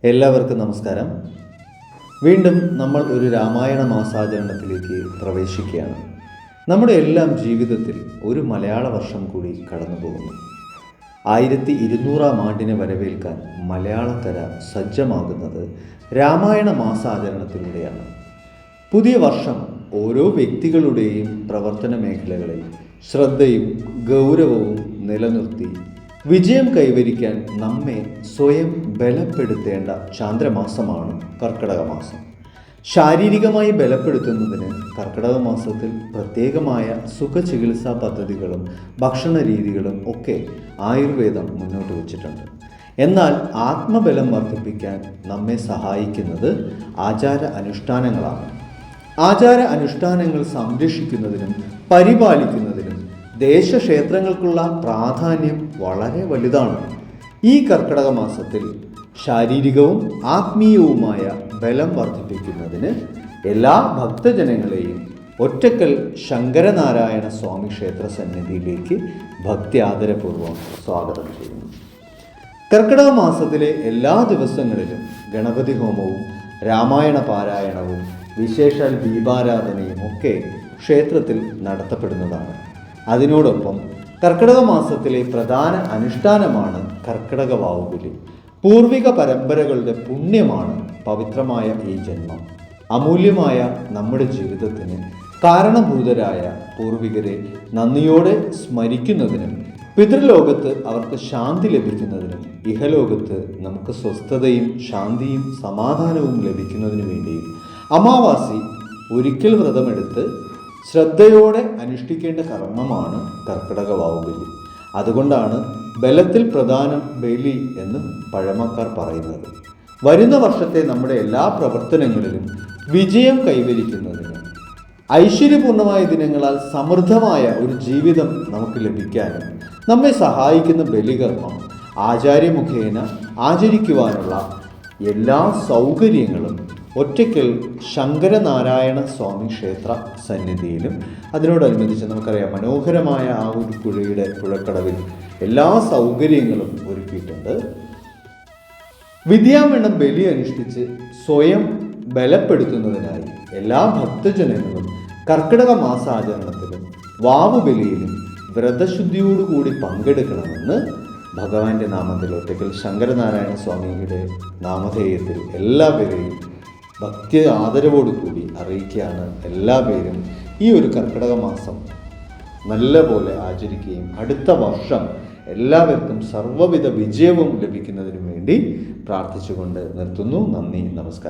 എല്ലാവർക്കും നമസ്കാരം. വീണ്ടും നമ്മൾ ഒരു രാമായണ മാസാചരണത്തിലേക്ക് പ്രവേശിക്കുകയാണ്. നമ്മുടെ എല്ലാം ജീവിതത്തിൽ ഒരു മലയാള വർഷം കൂടി കടന്നു പോകുന്നു. 1200 ആണ്ടിനെ വരവേൽക്കാൻ മലയാളക്കര സജ്ജമാകുന്നത് രാമായണ മാസാചരണത്തിലൂടെയാണ്. പുതിയ വർഷം ഓരോ വ്യക്തികളുടെയും പ്രവർത്തന മേഖലകളിൽ ശ്രദ്ധയും ഗൗരവവും നിലനിർത്തി വിജയം കൈവരിക്കാൻ നമ്മെ സ്വയം ബലപ്പെടുത്തേണ്ട ചാന്ദ്രമാസമാണ് കർക്കിടക മാസം. ശാരീരികമായി ബലപ്പെടുത്തുന്നതിന് കർക്കിടക മാസത്തിൽ പ്രത്യേകമായ സുഖചികിത്സാ പദ്ധതികളും ഭക്ഷണ രീതികളും ഒക്കെ ആയുർവേദം മുന്നോട്ട് വച്ചിട്ടുണ്ട്. എന്നാൽ ആത്മബലം വർദ്ധിപ്പിക്കാൻ നമ്മെ സഹായിക്കുന്നത് ആചാര അനുഷ്ഠാനങ്ങളാണ്. ആചാര അനുഷ്ഠാനങ്ങൾ സംരക്ഷിക്കുന്നതിനും പരിപാലിക്കുന്നതിനും ദേശക്ഷേത്രങ്ങൾക്കുള്ള പ്രാധാന്യം വളരെ വലുതാണ്. ഈ കർക്കിടക മാസത്തിൽ ശാരീരികവും ആത്മീയവുമായ ബലം വർദ്ധിപ്പിക്കുന്നതിന് എല്ലാ ഭക്തജനങ്ങളെയും ഒറ്റക്കൽ ശങ്കരനാരായണ സ്വാമി ക്ഷേത്ര സന്നിധിയിലേക്ക് ഭക്തി ആദരപൂർവ്വം സ്വാഗതം ചെയ്യുന്നു. കർക്കിടക മാസത്തിലെ എല്ലാ ദിവസങ്ങളിലും ഗണപതി ഹോമവും രാമായണ പാരായണവും വിശേഷാൽ ദീപാരാധനയും ഒക്കെ ക്ഷേത്രത്തിൽ നടത്തപ്പെടുന്നതാണ്. അതിനോടൊപ്പം കർക്കിടക മാസത്തിലെ പ്രധാന അനുഷ്ഠാനമാണ് കർക്കിടക വാവുബലി. പൂർവിക പരമ്പരകളുടെ പുണ്യമാണ് പവിത്രമായ ഈ ജന്മം. അമൂല്യമായ നമ്മുടെ ജീവിതത്തിന് കാരണഭൂതരായ പൂർവികരെ നന്ദിയോടെ സ്മരിക്കുന്നതിനും പിതൃലോകത്ത് അവർക്ക് ശാന്തി ലഭിക്കുന്നതിനും ഇഹലോകത്ത് നമുക്ക് സ്വസ്ഥതയും ശാന്തിയും സമാധാനവും ലഭിക്കുന്നതിനു വേണ്ടിയും അമാവാസി ഒരിക്കൽ വ്രതമെടുത്ത് ശ്രദ്ധയോടെ അനുഷ്ഠിക്കേണ്ട കർമ്മമാണ് കർക്കിടക വാവുബലി. അതുകൊണ്ടാണ് ബലത്തിൽ പ്രധാനം ബലി എന്ന് പഴമക്കാർ പറയുന്നത്. വരുന്ന വർഷത്തെ നമ്മുടെ എല്ലാ പ്രവർത്തനങ്ങളിലും വിജയം കൈവരിക്കുന്നതിന് ഐശ്വര്യപൂർണമായ ദിനങ്ങളാൽ സമൃദ്ധമായ ഒരു ജീവിതം നമുക്ക് ലഭിക്കാനും നമ്മെ സഹായിക്കുന്ന ബലികർമ്മം ആചാര്യമുഖേന ആചരിക്കുവാനുള്ള എല്ലാ സൗകര്യങ്ങളും ഒറ്റയ്ക്കൽ ശങ്കരനാരായണ സ്വാമി ക്ഷേത്ര സന്നിധിയിലും അതിനോടനുബന്ധിച്ച് നമുക്കറിയാം മനോഹരമായ ആ ഒരു പുഴയുടെ പുഴക്കടവിൽ എല്ലാ സൗകര്യങ്ങളും ഒരുക്കിയിട്ടുണ്ട്. വിദ്യാവണ്ണം ബലി അനുഷ്ഠിച്ച് സ്വയം ബലപ്പെടുത്തുന്നതിനായി എല്ലാ ഭക്തജനങ്ങളും കർക്കിടക മാസാചരണത്തിലും വാവുബലിയിലും വ്രതശുദ്ധിയോടുകൂടി പങ്കെടുക്കണമെന്ന് ഭഗവാന്റെ നാമത്തിൽ ഒറ്റയ്ക്കൽ ശങ്കരനാരായണ സ്വാമിയുടെ നാമധേയത്തിൽ എല്ലാവരെയും ഭക്തി ആദരവോടുകൂടി അറിയിക്കുകയാണ്. എല്ലാവരും ഈ ഒരു കർക്കിടക മാസം നല്ലപോലെ ആചരിക്കുകയും അടുത്ത വർഷം എല്ലാവർക്കും സർവ്വവിധ വിജയവും ലഭിക്കുന്നതിനു വേണ്ടി പ്രാർത്ഥിച്ചുകൊണ്ട് നിർത്തുന്നു. നന്ദി, നമസ്കാരം.